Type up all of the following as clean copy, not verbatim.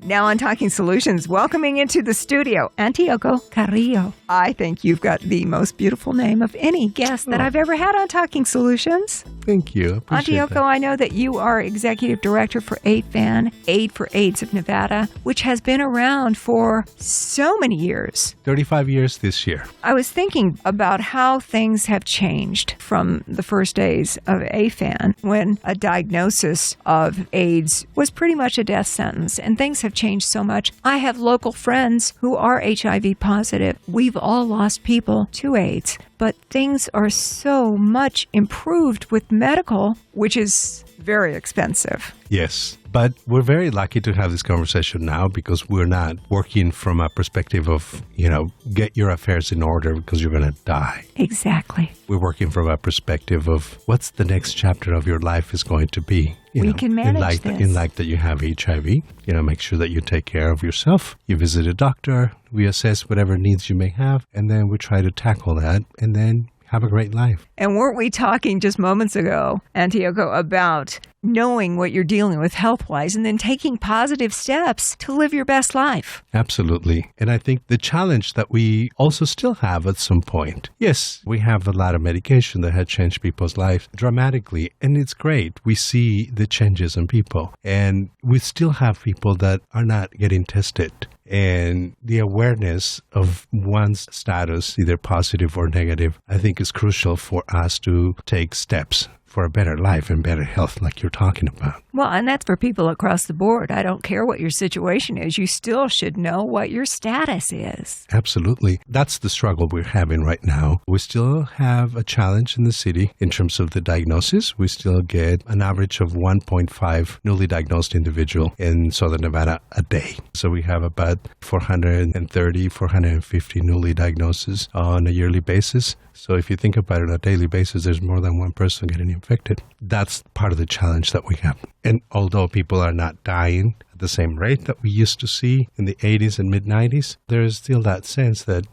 Now on Talking Solutions, welcoming into the studio, Antioco Carrillo. I think you've got the most beautiful name of any guest that I've ever had on Talking Solutions. Thank you. Antioco, I know that you are Executive Director for AFAN, Aid for AIDS of Nevada, which has been around for so many years. 35 years this year. I was thinking about how things have changed from the first days of AFAN, when a diagnosis of AIDS was pretty much a death sentence, and things have changed so much. I have local friends who are HIV positive. We've all lost people to AIDS, but things are so much improved with medical, which is very expensive. Yes, but we're very lucky to have this conversation now because we're not working from a perspective of, get your affairs in order because you're going to die. Exactly. We're working from a perspective of what's the next chapter of your life is going to be. We can manage this. In like that you have HIV, make sure that you take care of yourself. You visit a doctor, we assess whatever needs you may have, and then we try to tackle that, and then have a great life. And weren't we talking just moments ago, Antioco, about knowing what you're dealing with health-wise and then taking positive steps to live your best life? Absolutely. And I think the challenge that we also still have at some point, yes, we have a lot of medication that had changed people's lives dramatically, and it's great. We see the changes in people, and we still have people that are not getting tested. And the awareness of one's status, either positive or negative, I think is crucial for us to take steps for a better life and better health like you're talking about. Well, and that's for people across the board. I don't care what your situation is. You still should know what your status is. Absolutely. That's the struggle we're having right now. We still have a challenge in the city in terms of the diagnosis. We still get an average of 1.5 newly diagnosed individual in Southern Nevada a day. So we have about 430, 450 newly diagnosis on a yearly basis. So if you think about it on a daily basis, there's more than one person getting infected. That's part of the challenge that we have. And although people are not dying at the same rate that we used to see in the 80s and mid-90s, there is still that sense that,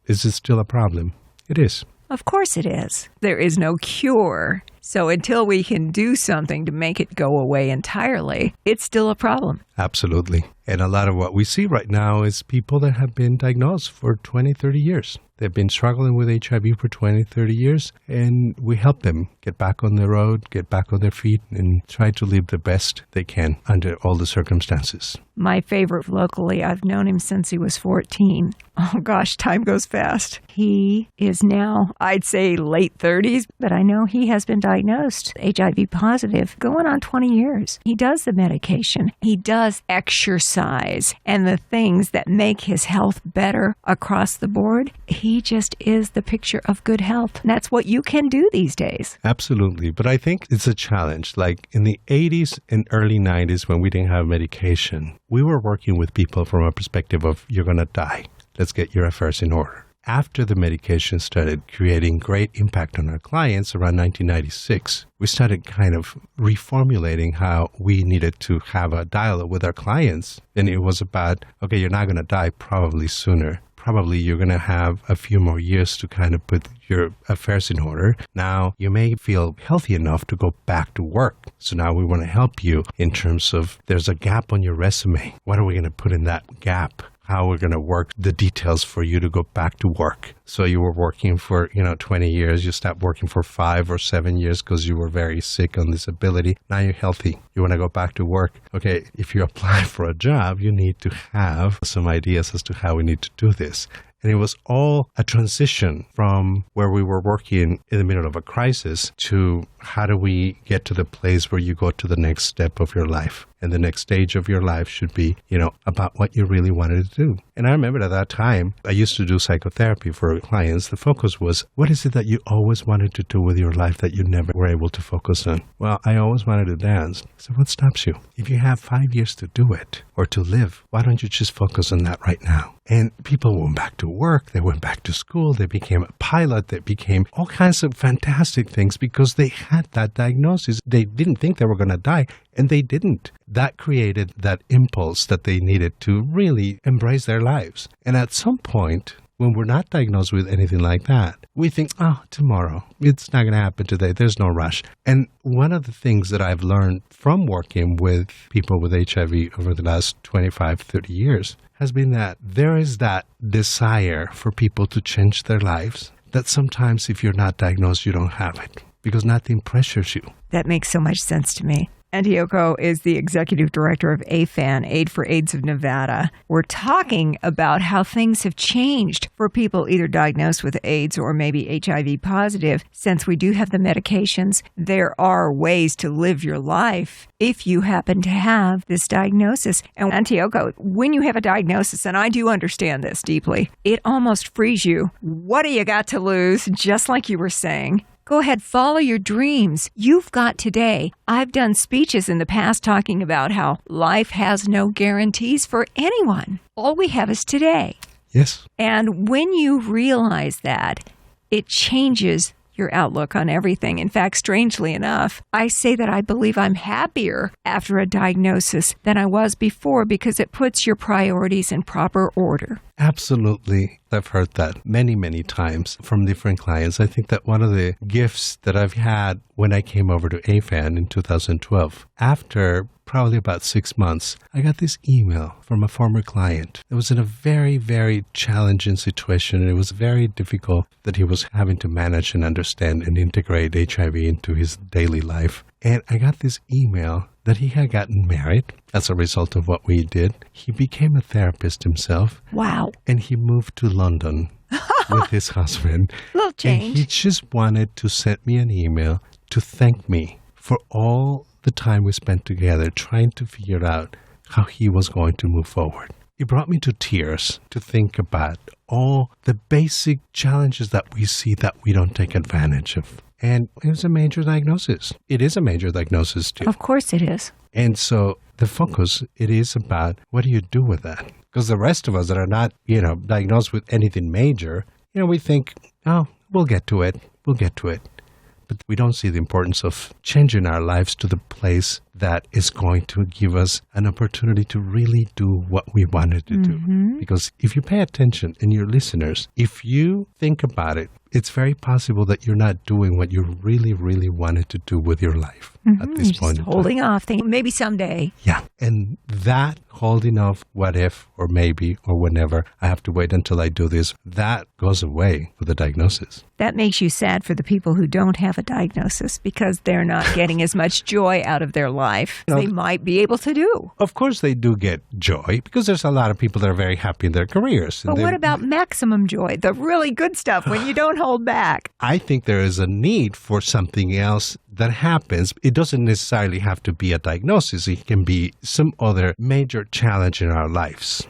is it still a problem? It is. Of course it is. There is no cure. So until we can do something to make it go away entirely, it's still a problem. Absolutely. And a lot of what we see right now is people that have been diagnosed for 20, 30 years. They've been struggling with HIV for 20, 30 years, and we help them get back on the road, get back on their feet, and try to live the best they can under all the circumstances. My favorite locally, I've known him since he was 14. Oh gosh, time goes fast. He is now, I'd say, late 30s, but I know he has been diagnosed HIV positive going on 20 years. He does the medication. He does exercise and the things that make his health better across the board. He just is the picture of good health. And that's what you can do these days. Absolutely. But I think it's a challenge. Like in the 80s and early 90s when we didn't have medication, we were working with people from a perspective of, you're going to die. Let's get your affairs in order. After the medication started creating great impact on our clients around 1996, we started kind of reformulating how we needed to have a dialogue with our clients. And it was about, okay, you're not going to die probably sooner. Probably you're going to have a few more years to kind of put your affairs in order. Now, you may feel healthy enough to go back to work. So now we want to help you in terms of there's a gap on your resume. What are we going to put in that gap? How we're going to work the details for you to go back to work. So you were working for, 20 years. You stopped working for 5 or 7 years because you were very sick on disability. Now you're healthy. You want to go back to work. Okay, if you apply for a job, you need to have some ideas as to how we need to do this. And it was all a transition from where we were working in the middle of a crisis to how do we get to the place where you go to the next step of your life. And the next stage of your life should be, about what you really wanted to do. And I remember at that time, I used to do psychotherapy for clients. The focus was, what is it that you always wanted to do with your life that you never were able to focus on? Well, I always wanted to dance. So what stops you? If you have 5 years to do it or to live, why don't you just focus on that right now? And people went back to work. They went back to school. They became a pilot. They became all kinds of fantastic things because they had that diagnosis. They didn't think they were going to die, and they didn't. That created that impulse that they needed to really embrace their lives. And at some point, when we're not diagnosed with anything like that, we think, oh, tomorrow. It's not going to happen today. There's no rush. And one of the things that I've learned from working with people with HIV over the last 25, 30 years has been that there is that desire for people to change their lives that sometimes if you're not diagnosed, you don't have it because nothing pressures you. That makes so much sense to me. Antioco is the executive director of AFAN, Aid for AIDS of Nevada. We're talking about how things have changed for people either diagnosed with AIDS or maybe HIV positive. Since we do have the medications, there are ways to live your life if you happen to have this diagnosis. And Antioco, when you have a diagnosis, and I do understand this deeply, it almost frees you. What do you got to lose? Just like you were saying. Go ahead, follow your dreams. You've got today. I've done speeches in the past talking about how life has no guarantees for anyone. All we have is today. Yes. And when you realize that, it changes your outlook on everything. In fact, strangely enough, I say that I believe I'm happier after a diagnosis than I was before because it puts your priorities in proper order. Absolutely. I've heard that many, many times from different clients. I think that one of the gifts that I've had when I came over to AFAN in 2012, after probably about 6 months, I got this email from a former client. It was in a very, very challenging situation. It was very difficult that he was having to manage and understand and integrate HIV into his daily life. And I got this email that he had gotten married as a result of what we did. He became a therapist himself. Wow. And he moved to London with his husband. Little change. And he just wanted to send me an email to thank me for all the time we spent together trying to figure out how he was going to move forward. It brought me to tears to think about all the basic challenges that we see that we don't take advantage of. And it was a major diagnosis. It is a major diagnosis, too. Of course it is. And so the focus, it is about what do you do with that? Because the rest of us that are not, diagnosed with anything major, we think, oh, we'll get to it. We'll get to it. But we don't see the importance of changing our lives to the place that is going to give us an opportunity to really do what we wanted to do. Because if you pay attention, and your listeners, if you think about it, it's very possible that you're not doing what you really, really wanted to do with your life at this point in time. Holding off, thinking maybe someday. Yeah. And that holding off, what if, or maybe, or whenever, I have to wait until I do this, that goes away with the diagnosis. That makes you sad for the people who don't have a diagnosis because they're not getting as much joy out of their life as they might be able to do. Of course they do get joy because there's a lot of people that are very happy in their careers. But what about maximum joy, the really good stuff when you don't hold back? I think there is a need for something else that happens. It doesn't necessarily have to be a diagnosis. It can be some other major challenge in our lives.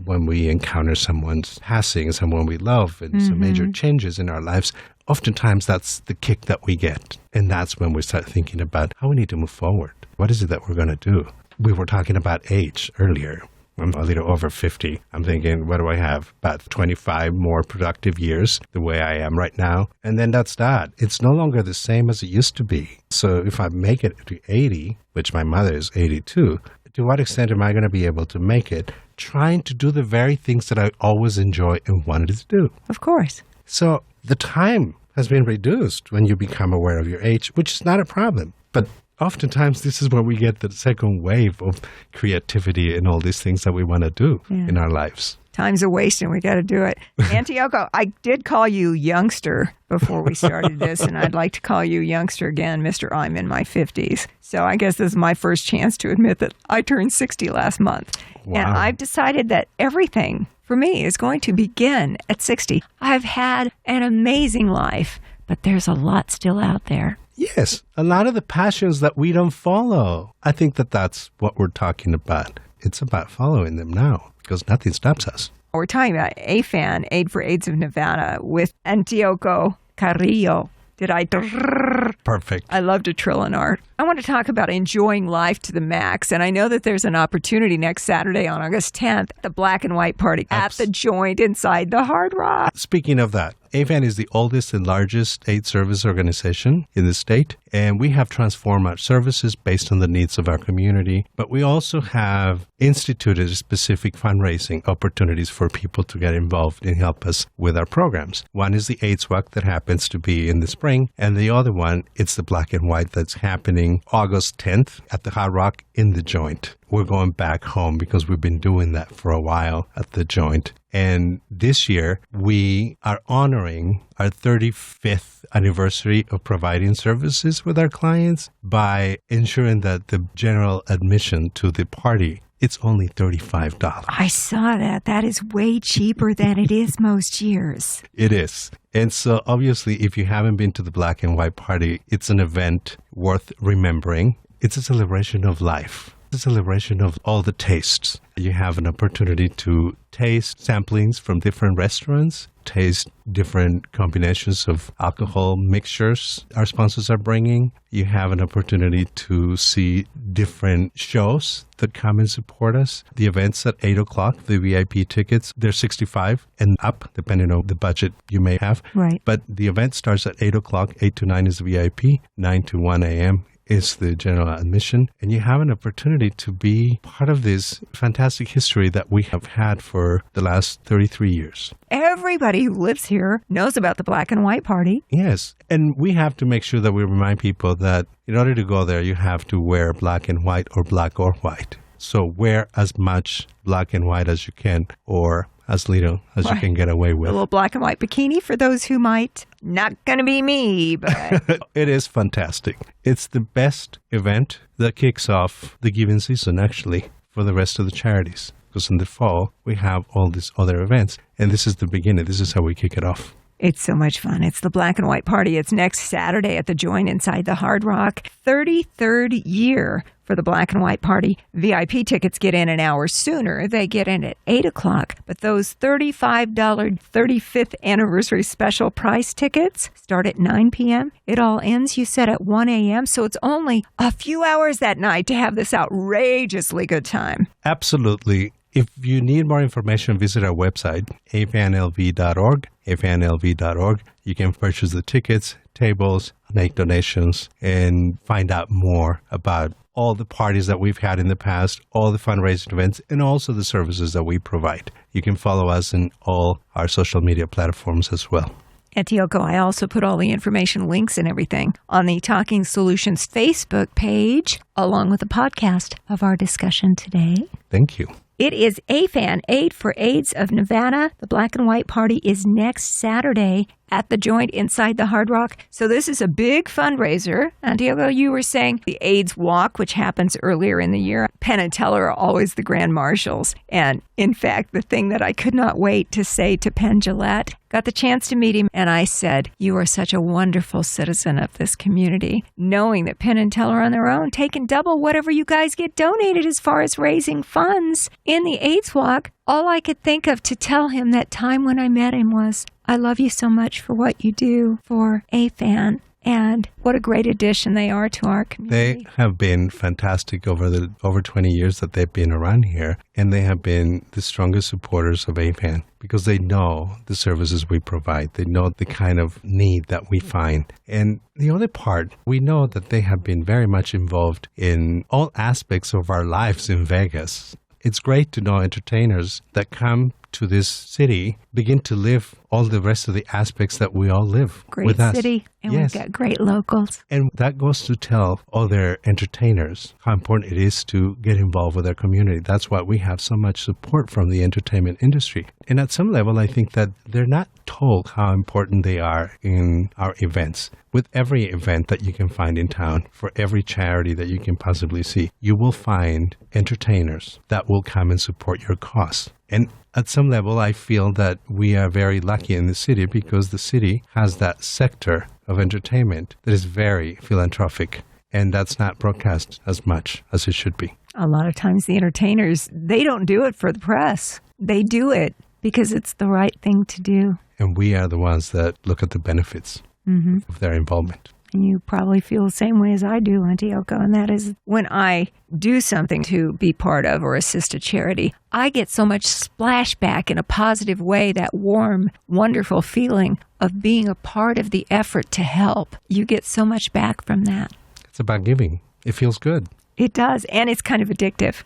When we encounter someone's passing, someone we love, and some major changes in our lives, oftentimes that's the kick that we get. And that's when we start thinking about how we need to move forward. What is it that we're going to do? We were talking about age earlier. I'm a little over 50. I'm thinking, what do I have? About 25 more productive years the way I am right now. And then that's that. It's no longer the same as it used to be. So if I make it to 80, which my mother is 82, to what extent am I going to be able to make it trying to do the very things that I always enjoy and wanted to do? Of course. So the time has been reduced when you become aware of your age, which is not a problem. But oftentimes, this is where we get the second wave of creativity and all these things that we want to do in our lives. Time's a waste and we got to do it. Antioco, I did call you youngster before we started this, and I'd like to call you youngster again, Mr. I'm in my 50s. So I guess this is my first chance to admit that I turned 60 last month. Wow. And I've decided that everything for me is going to begin at 60. I've had an amazing life, but there's a lot still out there. Yes, a lot of the passions that we don't follow. I think that that's what we're talking about. It's about following them now because nothing stops us. We're talking about AFAN, Aid for AIDS of Nevada, with Antioco Carrillo. Did I? Perfect. I love to trill in art. I want to talk about enjoying life to the max. And I know that there's an opportunity next Saturday on August 10th, the Black and White Party at the Joint inside the Hard Rock. Speaking of that, AFAN is the oldest and largest AIDS service organization in the state, and we have transformed our services based on the needs of our community. But we also have instituted specific fundraising opportunities for people to get involved and help us with our programs. One is the AIDS Walk that happens to be in the spring, and the other one, it's the Black and White that's happening August 10th at the Hard Rock in the Joint. We're going back home because we've been doing that for a while at the Joint. And this year, we are honoring our 35th anniversary of providing services with our clients by ensuring that the general admission to the party, it's only $35. I saw that. That is way cheaper than it is most years. It is. And so obviously, if you haven't been to the Black and White Party, it's an event worth remembering. It's a celebration of life. A celebration of all the tastes. You have an opportunity to taste samplings from different restaurants, taste different combinations of alcohol mixtures our sponsors are bringing. You have an opportunity to see different shows that come and support us. The events at 8 o'clock, the VIP tickets, they're $65 and up, depending on the budget you may have. Right. But the event starts at 8 o'clock, 8 to 9 is the VIP, 9 to 1 a.m. is the general admission, and you have an opportunity to be part of this fantastic history that we have had for the last 33 years. Everybody who lives here knows about the Black and White Party. Yes, and we have to make sure that we remind people that in order to go there, you have to wear black and white or black or white. So wear as much black and white as you can, or as little as you can get away with. A little black and white bikini for those who might. Not going to be me, but... It is fantastic. It's the best event that kicks off the giving season, actually, for the rest of the charities. Because in the fall, we have all these other events. And this is the beginning. This is how we kick it off. It's so much fun. It's the Black and White Party. It's next Saturday at the Joint inside the Hard Rock. 33rd year for the Black and White Party. VIP tickets get in an hour sooner. They get in at 8 o'clock. But those $35 35th anniversary special price tickets start at 9 p.m. It all ends, you said, at 1 a.m. So it's only a few hours that night to have this outrageously good time. Absolutely. If you need more information, visit our website, afanlv.org, afanlv.org. You can purchase the tickets, tables, make donations, and find out more about all the parties that we've had in the past, all the fundraising events, and also the services that we provide. You can follow us in all our social media platforms as well. Antioco, I also put all the information, links and everything on the Talking Solutions Facebook page, along with the podcast of our discussion today. Thank you. It is AFAN, Aid for AIDS of Nevada. The Black and White Party is next Saturday at the Joint inside the Hard Rock. So this is a big fundraiser. Antioco, you were saying the AIDS Walk, which happens earlier in the year. Penn and Teller are always the grand marshals. And in fact, the thing that I could not wait to say to Penn Gillette, got the chance to meet him, and I said, you are such a wonderful citizen of this community, knowing that Penn and Teller on their own, taking double whatever you guys get donated as far as raising funds in the AIDS Walk. All I could think of to tell him that time when I met him was, I love you so much for what you do for AFAN, and what a great addition they are to our community. They have been fantastic over 20 years that they've been around here, and they have been the strongest supporters of AFAN because they know the services we provide. They know the kind of need that we find. And the other part, we know that they have been very much involved in all aspects of our lives in Vegas. It's great to know entertainers that come to this city begin to live all the rest of the aspects that we all live with us. Great city, and yes. We've got great locals. And that goes to tell other entertainers how important it is to get involved with their community. That's why we have so much support from the entertainment industry. And at some level, I think that they're not told how important they are in our events. With every event that you can find in town, for every charity that you can possibly see, you will find entertainers that will come and support your cause. And at some level, I feel that we are very lucky in the city because the city has that sector of entertainment that is very philanthropic, and that's not broadcast as much as it should be. A lot of times the entertainers, they don't do it for the press. They do it because it's the right thing to do. And we are the ones that look at the benefits of their involvement. And you probably feel the same way as I do, Antioco, and that is when I do something to be part of or assist a charity, I get so much splashback in a positive way, that warm, wonderful feeling. of being a part of the effort to help. You get so much back from that. It's about giving. It feels good. It does. And it's kind of addictive.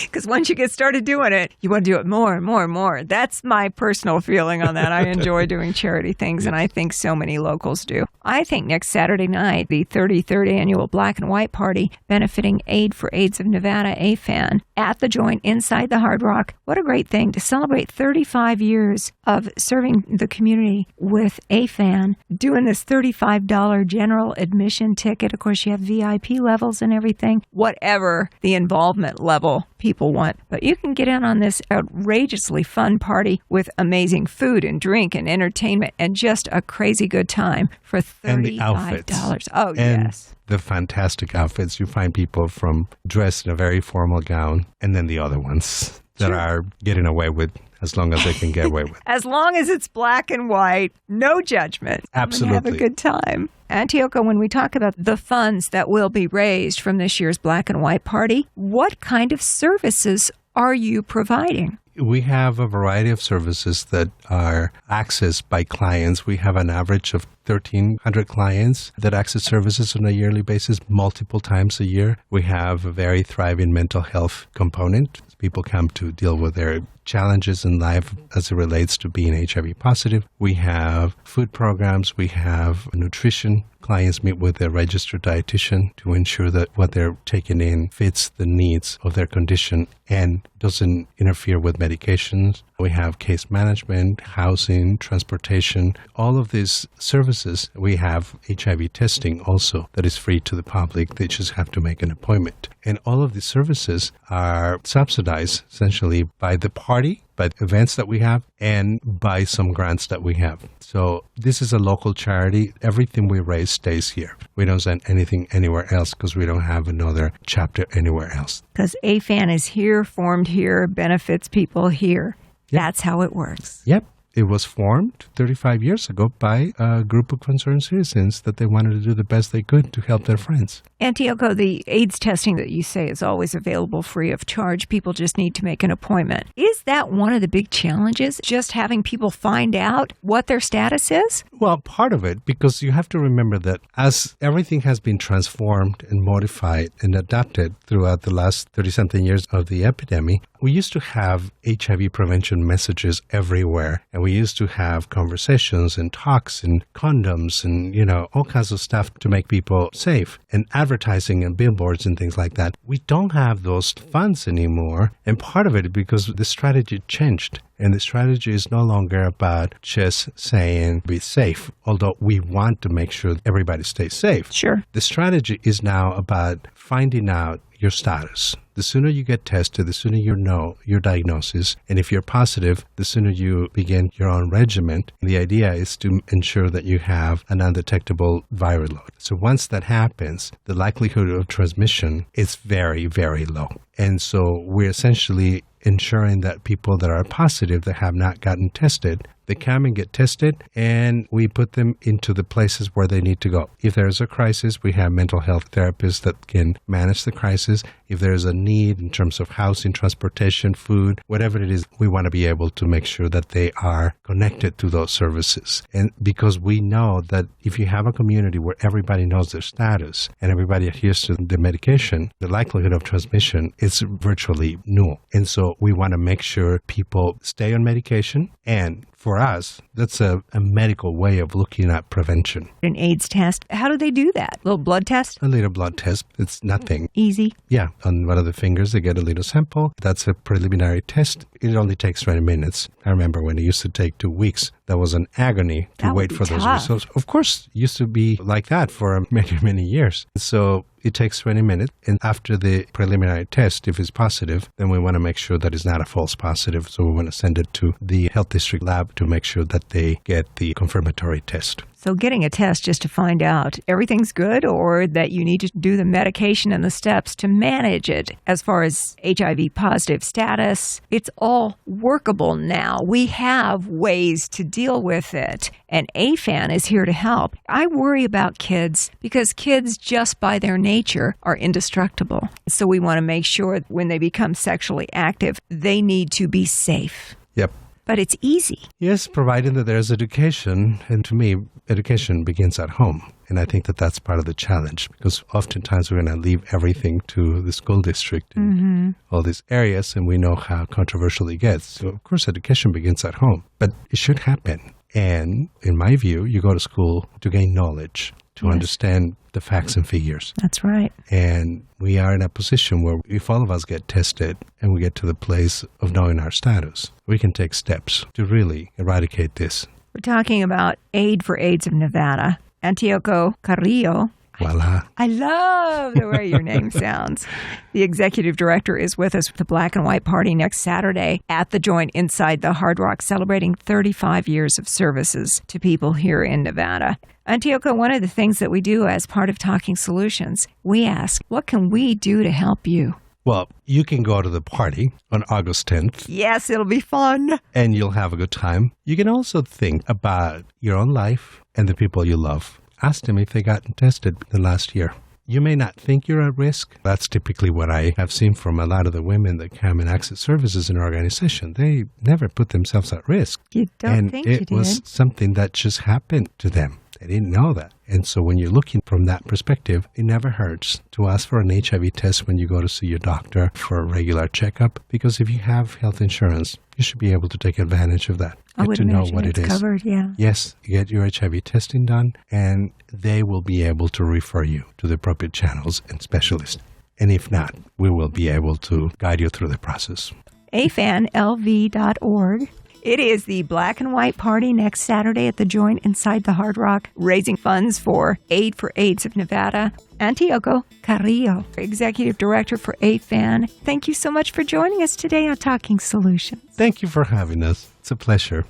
Because once you get started doing it, you want to do it more and more and more. That's my personal feeling on that. I enjoy doing charity things, and I think so many locals do. I think next Saturday night, the 33rd Annual Black and White Party, benefiting Aid for AIDS of Nevada, AFAN, at the Joint inside the Hard Rock. What a great thing to celebrate 35 years of serving the community with AFAN, doing this $35 general admission ticket. Of course, you have VIP levels and everything, whatever the involvement level people want. But you can get in on this outrageously fun party with amazing food and drink and entertainment and just a crazy good time for $35. And the outfits. Oh, and yes. The fantastic outfits. You find people from dressed in a very formal gown, and then the other ones that are getting away with as long as they can get away with. As long as it's black and white, no judgment. Absolutely. Have a good time. Antioco, when we talk about the funds that will be raised from this year's Black and White Party, what kind of services are you providing? We have a variety of services that are accessed by clients. We have an average of 1,300 clients that access services on a yearly basis, multiple times a year. We have a very thriving mental health component. People come to deal with their challenges in life as it relates to being HIV positive. We have food programs. We have nutrition. Clients meet with a registered dietitian to ensure that what they're taking in fits the needs of their condition and doesn't interfere with medications. We have case management, housing, transportation, all of these services. We have HIV testing also that is free to the public. They just have to make an appointment. And all of these services are subsidized essentially by the party, by the events that we have, and by some grants that we have. So this is a local charity. Everything we raise stays here. We don't send anything anywhere else because we don't have another chapter anywhere else. Because AFAN is here, formed here, benefits people here. Yep. That's how it works. Yep. It was formed 35 years ago by a group of concerned citizens that they wanted to do the best they could to help their friends. Antioco, the AIDS testing that you say is always available free of charge. People just need to make an appointment. Is that one of the big challenges, just having people find out what their status is? Well, part of it, because you have to remember that as everything has been transformed and modified and adapted throughout the last 30-something years of the epidemic, we used to have HIV prevention messages everywhere. And we used to have conversations and talks and condoms and, all kinds of stuff to make people safe and advertising and billboards and things like that. We don't have those funds anymore. And part of it is because the strategy changed. And the strategy is no longer about just saying be safe, although we want to make sure everybody stays safe. Sure. The strategy is now about finding out your status. The sooner you get tested, the sooner you know your diagnosis. And if you're positive, the sooner you begin your own regimen. The idea is to ensure that you have an undetectable viral load. So once that happens, the likelihood of transmission is very, very low. And so we're essentially ensuring that people that are positive that have not gotten tested, they come and get tested, and we put them into the places where they need to go. If there's a crisis, we have mental health therapists that can manage the crisis. If there's a need in terms of housing, transportation, food, whatever it is, we want to be able to make sure that they are connected to those services. And because we know that if you have a community where everybody knows their status and everybody adheres to the medication, the likelihood of transmission is virtually null. And so we want to make sure people stay on medication, and for us, that's a medical way of looking at prevention. An AIDS test, how do they do that? A little blood test? A little blood test. It's nothing. Easy? Yeah. On one of the fingers, they get a little sample. That's a preliminary test. It only takes 20 minutes. I remember when it used to take 2 weeks. That was an agony to wait for those results. Of course, it used to be like that for many, many years. So it takes 20 minutes. And after the preliminary test, if it's positive, then we want to make sure that it's not a false positive. So we want to send it to the health district lab to make sure that they get the confirmatory test. So getting a test just to find out everything's good, or that you need to do the medication and the steps to manage it as far as HIV positive status, it's all workable now. We have ways to deal with it, and AFAN is here to help. I worry about kids because kids, just by their nature, are indestructible. So we want to make sure when they become sexually active, they need to be safe. Yep. but it's easy. Yes, providing that there's education. And to me, education begins at home. And I think that that's part of the challenge, because oftentimes we're going to leave everything to the school district and all these areas, and we know how controversial it gets. So, of course, education begins at home, but it should happen. And in my view, you go to school to gain knowledge, to understand the facts and figures. That's right. And we are in a position where if all of us get tested and we get to the place of knowing our status, we can take steps to really eradicate this. We're talking about Aid for AIDS of Nevada. Antioco Carrillo. Voila. I love the way your name sounds. The executive director is with us with the Black and White Party next Saturday at the Joint inside the Hard Rock, celebrating 35 years of services to people here in Nevada. Antioco, one of the things that we do as part of Talking Solutions, we ask, what can we do to help you? Well, you can go to the party on August 10th. Yes, it'll be fun. And you'll have a good time. You can also think about your own life and the people you love. Ask them if they gotten tested in the last year. You may not think you're at risk. That's typically what I have seen from a lot of the women that come and access services in our organization. They never put themselves at risk. You don't think you did. And it was something that just happened to them. They didn't know that. And so when you're looking from that perspective, it never hurts to ask for an HIV test when you go to see your doctor for a regular checkup. Because if you have health insurance, you should be able to take advantage of that. Get to know what it is. Covered, yeah. Yes, get your HIV testing done, and they will be able to refer you to the appropriate channels and specialists. And if not, we will be able to guide you through the process. AFAN'S.org. It is the Black and White Party next Saturday at the Joint inside the Hard Rock, raising funds for Aid for AIDS of Nevada. Antioco Carrillo, Executive Director for AFAN. Thank you so much for joining us today on Talking Solutions. Thank you for having us. It's a pleasure.